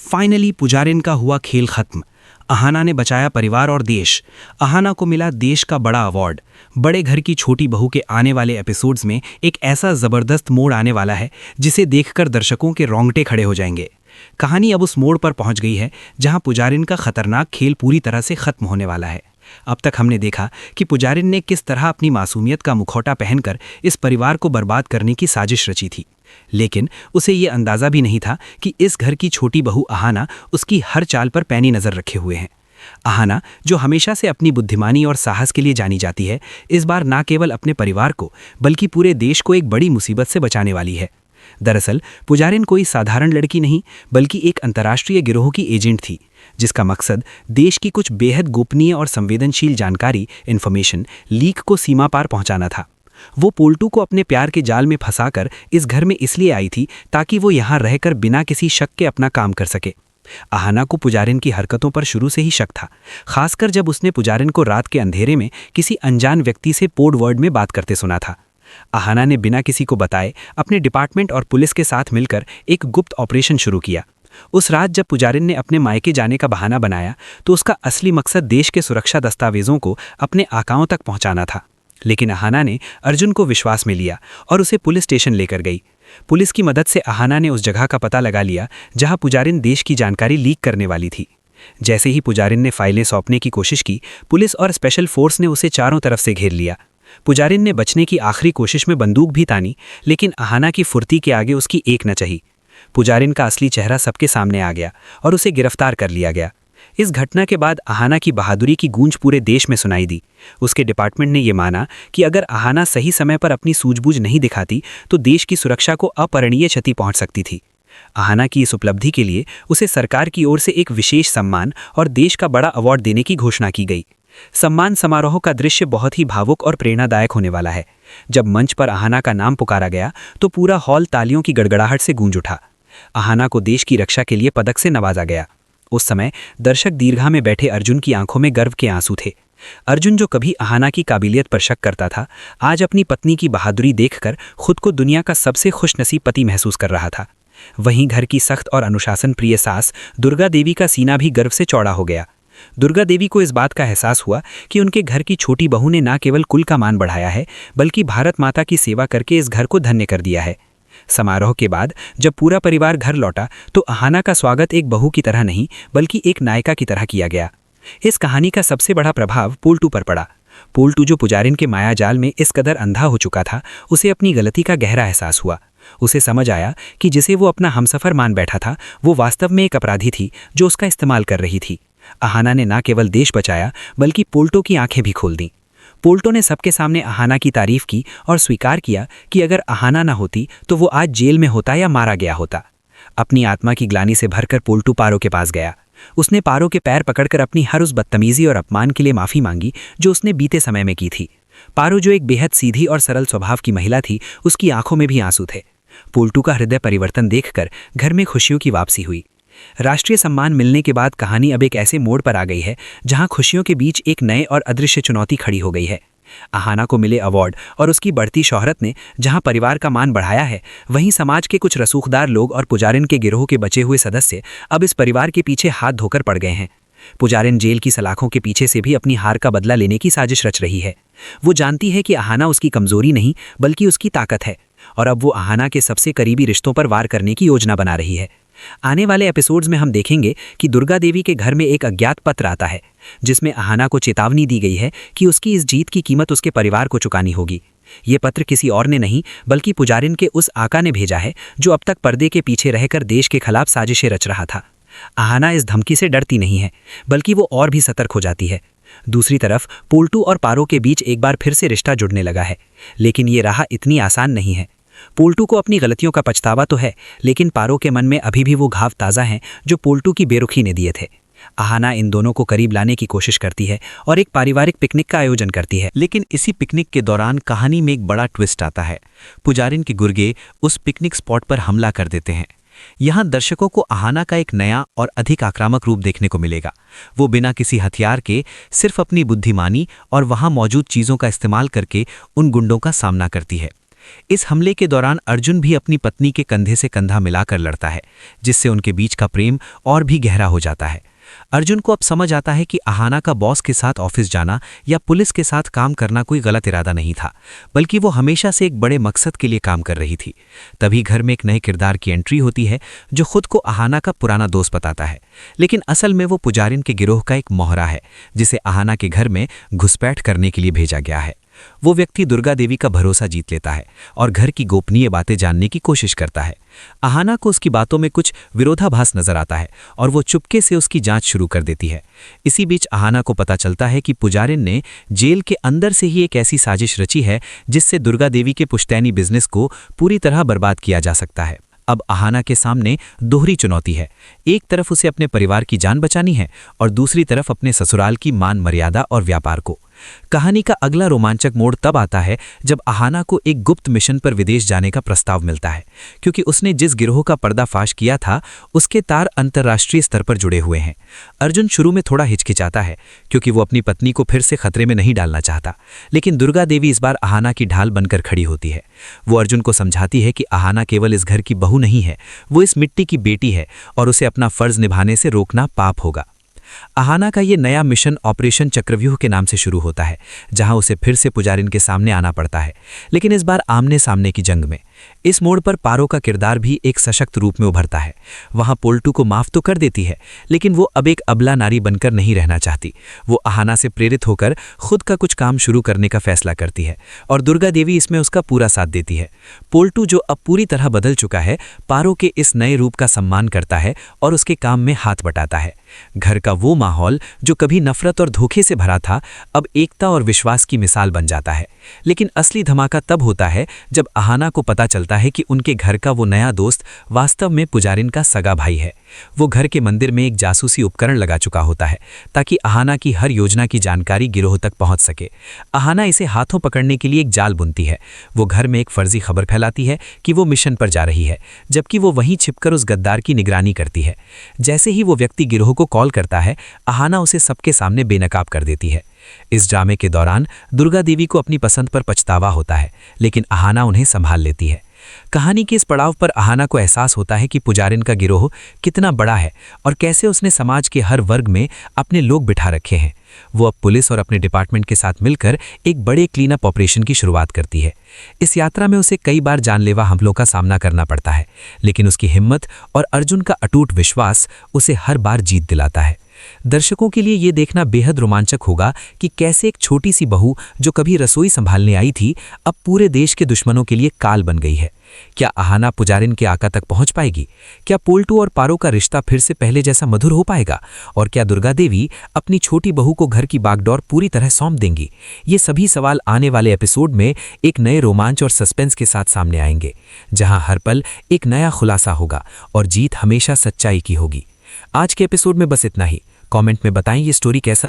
Finally पुजारिन का हुआ खेल खत्म। अहाना ने बचाया परिवार और देश। अहाना को मिला देश का बड़ा अवार्ड। बड़े घर की छोटी बहू के आने वाले एपिसोड्स में एक ऐसा जबरदस्त मोड़ आने वाला है जिसे देखकर दर्शकों के रोंगटे खड़े हो जाएंगे। कहानी अब उस मोड़ पर पहुंच गई है जहां पुजारिन का खतरनाक खेल पूरी तरह से खत्म होने वाला है। अब तक हमने देखा कि पुजारिन ने किस तरह अपनी मासूमियत का मुखौटा पहनकर इस परिवार को बर्बाद करने की साजिश रची थी, लेकिन उसे ये अंदाजा भी नहीं था कि इस घर की छोटी बहू अहाना उसकी हर चाल पर पैनी नजर रखे हुए हैं। अहाना, जो हमेशा से अपनी बुद्धिमानी और साहस के लिए जानी जाती है, इस बार न केवल अपने परिवार को बल्कि पूरे देश को एक बड़ी मुसीबत से बचाने वाली है। दरअसल पुजारिन कोई साधारण लड़की नहीं बल्कि एक अंतर्राष्ट्रीय गिरोह की एजेंट थी, जिसका मकसद देश की कुछ बेहद गोपनीय और संवेदनशील जानकारी इन्फॉर्मेशन लीक को सीमा पार पहुंचाना था। वो पोल्टू को अपने प्यार के जाल में फंसाकर इस घर में इसलिए आई थी ताकि वो यहाँ रहकर बिना किसी शक के अपना काम कर सके। अहाना को पुजारिन की हरकतों पर शुरू से ही शक था, खासकर जब उसने पुजारिन को रात के अंधेरे में किसी अनजान व्यक्ति से कोड वर्ड में बात करते सुना था। अहाना ने बिना किसी को बताए अपने डिपार्टमेंट और पुलिस के साथ मिलकर एक गुप्त ऑपरेशन शुरू किया। उस रात जब पुजारिन ने अपने मायके जाने का बहाना बनाया तो उसका असली मकसद देश के सुरक्षा दस्तावेजों को अपने आकाओं तक पहुंचाना था। लेकिन अहाना ने अर्जुन को विश्वास में लिया और उसे पुलिस स्टेशन लेकर गई। पुलिस की मदद से अहाना ने उस जगह का पता लगा लिया जहां पुजारिन देश की जानकारी लीक करने वाली थी। जैसे ही पुजारिन ने फाइलें सौंपने की कोशिश की, पुलिस और स्पेशल फोर्स ने उसे चारों तरफ से घेर लिया। पुजारिन ने बचने की आखिरी कोशिश में बंदूक भी तानी, लेकिन अहाना की फुर्ती के आगे उसकी एक न चही। पुजारिन का असली चेहरा सबके सामने आ गया और उसे गिरफ्तार कर लिया गया। इस घटना के बाद अहाना की बहादुरी की गूंज पूरे देश में सुनाई दी। उसके डिपार्टमेंट ने यह माना कि अगर अहाना सही समय पर अपनी सूझबूझ नहीं दिखाती तो देश की सुरक्षा को अपरणीय क्षति पहुंच सकती थी। अहाना की इस उपलब्धि के लिए उसे सरकार की ओर से एक विशेष सम्मान और देश का बड़ा अवार्ड देने की घोषणा की गई। सम्मान समारोह का दृश्य बहुत ही भावुक और प्रेरणादायक होने वाला है। जब मंच पर अहाना का नाम पुकारा गया तो पूरा हॉल तालियों की गड़गड़ाहट से गूंज उठा। अहाना को देश की रक्षा के लिए पदक से नवाजा गया। उस समय दर्शक दीर्घा में बैठे अर्जुन की आंखों में गर्व के आंसू थे। अर्जुन, जो कभी अहाना की काबिलियत पर शक करता था, आज अपनी पत्नी की बहादुरी देखकर खुद को दुनिया का सबसे खुशनसीब पति महसूस कर रहा था। वहीं घर की सख्त और अनुशासन प्रिय सास दुर्गा देवी का सीना भी गर्व से चौड़ा हो गया। दुर्गा देवी को इस बात का एहसास हुआ कि उनके घर की छोटी बहू ने न केवल कुल का मान बढ़ाया है बल्कि भारत माता की सेवा करके इस घर को धन्य कर दिया है। समारोह के बाद जब पूरा परिवार घर लौटा तो अहाना का स्वागत एक बहू की तरह नहीं बल्कि एक नायिका की तरह किया गया। इस कहानी का सबसे बड़ा प्रभाव पोल्टू पर पड़ा। पोल्टू, जो पुजारिन के मायाजाल में इस कदर अंधा हो चुका था, उसे अपनी गलती का गहरा एहसास हुआ। उसे समझ आया कि जिसे वो अपना हमसफर मान बैठा था वो वास्तव में एक अपराधी थी जो उसका इस्तेमाल कर रही थी। अहाना ने न केवल देश बचाया बल्कि पोल्टो की आंखें भी खोल दी। पोल्टो ने सबके सामने अहाना की तारीफ की और स्वीकार किया कि अगर अहाना न होती तो वो आज जेल में होता या मारा गया होता। अपनी आत्मा की ग्लानि से भरकर पोल्टू पारो के पास गया। उसने पारो के पैर पकड़कर अपनी हर उस बदतमीजी और अपमान के लिए माफी मांगी जो उसने बीते समय में की थी। पारो, जो एक बेहद सीधी और सरल स्वभाव की महिला थी, उसकी आंखों में भी आंसू थे। पोल्टू का हृदय परिवर्तन देखकर घर में खुशियों की वापसी हुई। राष्ट्रीय सम्मान मिलने के बाद कहानी अब एक ऐसे मोड़ पर आ गई है जहां खुशियों के बीच एक नए और अदृश्य चुनौती खड़ी हो गई है। अहाना को मिले अवार्ड और उसकी बढ़ती शोहरत ने जहां परिवार का मान बढ़ाया है, वहीं समाज के कुछ रसूखदार लोग और पुजारिन के गिरोह के बचे हुए सदस्य अब इस परिवार के पीछे हाथ धोकर पड़ गए हैं। पुजारिन जेल की सलाखों के पीछे से भी अपनी हार का बदला लेने की साजिश रच रही है। वो जानती है कि अहाना उसकी कमजोरी नहीं बल्कि उसकी ताकत है और अब वो अहाना के सबसे करीबी रिश्तों पर वार करने की योजना बना रही है। आने वाले एपिसोड्स में हम देखेंगे कि दुर्गा देवी के घर में एक अज्ञात पत्र आता है जिसमें अहाना को चेतावनी दी गई है कि उसकी इस जीत की कीमत उसके परिवार को चुकानी होगी। ये पत्र किसी और ने नहीं बल्कि पुजारिन के उस आका ने भेजा है जो अब तक पर्दे के पीछे रहकर देश के खिलाफ साजिशें रच रहा था। अहाना इस धमकी से डरती नहीं है बल्कि वो और भी सतर्क हो जाती है। दूसरी तरफ पोल्टू और पारो के बीच एक बार फिर से रिश्ता जुड़ने लगा है, लेकिन ये राह इतनी आसान नहीं है। पोल्टू को अपनी गलतियों का पछतावा तो है, लेकिन पारो के मन में अभी भी वो घाव ताज़ा हैं जो पोल्टू की बेरुखी ने दिए थे। अहाना इन दोनों को करीब लाने की कोशिश करती है और एक पारिवारिक पिकनिक का आयोजन करती है। लेकिन इसी पिकनिक के दौरान कहानी में एक बड़ा ट्विस्ट आता है। पुजारिन के गुर्गे उस पिकनिक स्पॉट पर हमला कर देते हैं। यहाँ दर्शकों को अहाना का एक नया और अधिक आक्रामक रूप देखने को मिलेगा। वो बिना किसी हथियार के सिर्फ अपनी बुद्धिमानी और वहाँ मौजूद चीज़ों का इस्तेमाल करके उन गुंडों का सामना करती है। इस हमले के दौरान अर्जुन भी अपनी पत्नी के कंधे से कंधा मिलाकर लड़ता है, जिससे उनके बीच का प्रेम और भी गहरा हो जाता है। अर्जुन को अब समझ आता है कि अहाना का बॉस के साथ ऑफिस जाना या पुलिस के साथ काम करना कोई गलत इरादा नहीं था, बल्कि वो हमेशा से एक बड़े मकसद के लिए काम कर रही थी। तभी घर में एक नए किरदार की एंट्री होती है, जो खुद को अहाना का पुराना दोस्त बताता है, लेकिन असल में वो पुजारिन के गिरोह का एक मोहरा है, जिसे अहाना के घर में घुसपैठ करने के लिए भेजा गया है। वो व्यक्ति दुर्गा देवी का भरोसा जीत लेता है और घर की गोपनीय बातें जानने की कोशिश करता है। अहाना को उसकी बातों में कुछ विरोधाभास नजर आता है और वो चुपके से उसकी जांच शुरू कर देती है। इसी बीच अहाना को पता चलता है कि पुजारिन ने जेल के अंदर से ही एक ऐसी साजिश रची है जिससे दुर्गा देवी के पुश्तैनी बिजनेस को पूरी तरह बर्बाद किया जा सकता है। अब अहाना के सामने दोहरी चुनौती है। एक तरफ उसे अपने परिवार की जान बचानी है और दूसरी तरफ अपने ससुराल की मान मर्यादा और व्यापार को। कहानी का अगला रोमांचक मोड़ तब आता है जब अहाना को एक गुप्त मिशन पर विदेश जाने का प्रस्ताव मिलता है, क्योंकि उसने जिस गिरोह का पर्दाफाश किया था उसके तार अंतर्राष्ट्रीय स्तर पर जुड़े हुए हैं। अर्जुन शुरू में थोड़ा हिचकिचाता है, क्योंकि वो अपनी पत्नी को फिर से खतरे में नहीं डालना चाहता, लेकिन दुर्गा देवी इस बार अहाना की ढाल बनकर खड़ी होती है। वो अर्जुन को समझाती है कि अहाना केवल इस घर की बहू नहीं है, वो इस मिट्टी की बेटी है और उसे अपना फर्ज निभाने से रोकना पाप होगा। अहाना का ये नया मिशन ऑपरेशन चक्रव्यूह के नाम से शुरू होता है, जहां उसे फिर से पुजारिन के सामने आना पड़ता है, लेकिन इस बार आमने सामने की जंग में। इस मोड़ पर पारो का किरदार भी एक सशक्त रूप में उभरता है। वहां पोल्टू को माफ तो कर देती है, लेकिन वो अब एक अबला नारी बनकर नहीं रहना चाहती। वो अहाना से प्रेरित होकर खुद का कुछ काम शुरू करने का फैसला करती है और दुर्गा देवी इसमें उसका पूरा साथ देती है। पोल्टू, जो अब पूरी तरह बदल चुका है, पारो के इस नए रूप का सम्मान करता है और उसके काम में हाथ बटाता है। घर का वो माहौल जो कभी नफरत और धोखे से भरा था, अब एकता और विश्वास की मिसाल बन जाता है। लेकिन असली धमाका तब होता है जब अहाना को पता चलता है कि उनके घर का वो नया दोस्त वास्तव में पुजारिन का सगा भाई है। वो घर के मंदिर में एक जासूसी उपकरण लगा चुका होता है, ताकि अहाना की हर योजना की जानकारी गिरोह तक पहुंच सके। अहाना इसे हाथों पकड़ने के लिए एक जाल बुनती है। वो घर में एक फर्जी खबर फैलाती है कि वो मिशन पर जा रही है, जबकि वो वहीं छिपकर उस गद्दार की निगरानी करती है। जैसे ही वो व्यक्ति गिरोह को कॉल करता है, अहाना उसे सबके सामने बेनकाब कर देती है। इस ड्रामे के दौरान दुर्गा देवी को अपनी पसंद पर पछतावा होता है, लेकिन अहाना उन्हें संभाल लेती है। कहानी के इस पड़ाव पर अहाना को एहसास होता है कि पुजारिन का गिरोह कितना बड़ा है और कैसे उसने समाज के हर वर्ग में अपने लोग बिठा रखे हैं। वो अब पुलिस और अपने डिपार्टमेंट के साथ मिलकर एक बड़े क्लीन अप ऑपरेशन की शुरुआत करती है। इस यात्रा में उसे कई बार जानलेवा हमलों का सामना करना पड़ता है, लेकिन उसकी हिम्मत और अर्जुन का अटूट विश्वास उसे हर बार जीत दिलाता है। दर्शकों के लिए ये देखना बेहद रोमांचक होगा कि कैसे एक छोटी सी बहू जो कभी रसोई संभालने आई थी, अब पूरे देश के दुश्मनों के लिए काल बन गई है। क्या अहाना पुजारिन के आका तक पहुंच पाएगी? क्या पोल्टू और पारो का रिश्ता फिर से पहले जैसा मधुर हो पाएगा? और क्या दुर्गा देवी अपनी छोटी बहू को घर की बागडोर पूरी तरह सौंप देंगी? ये सभी सवाल आने वाले एपिसोड में एक नए रोमांच और सस्पेंस के साथ सामने आएंगे, जहां हर पल एक नया खुलासा होगा और जीत हमेशा सच्चाई की होगी। आज के एपिसोड में बस इतना ही। कमेंट में बताएं ये स्टोरी कैसा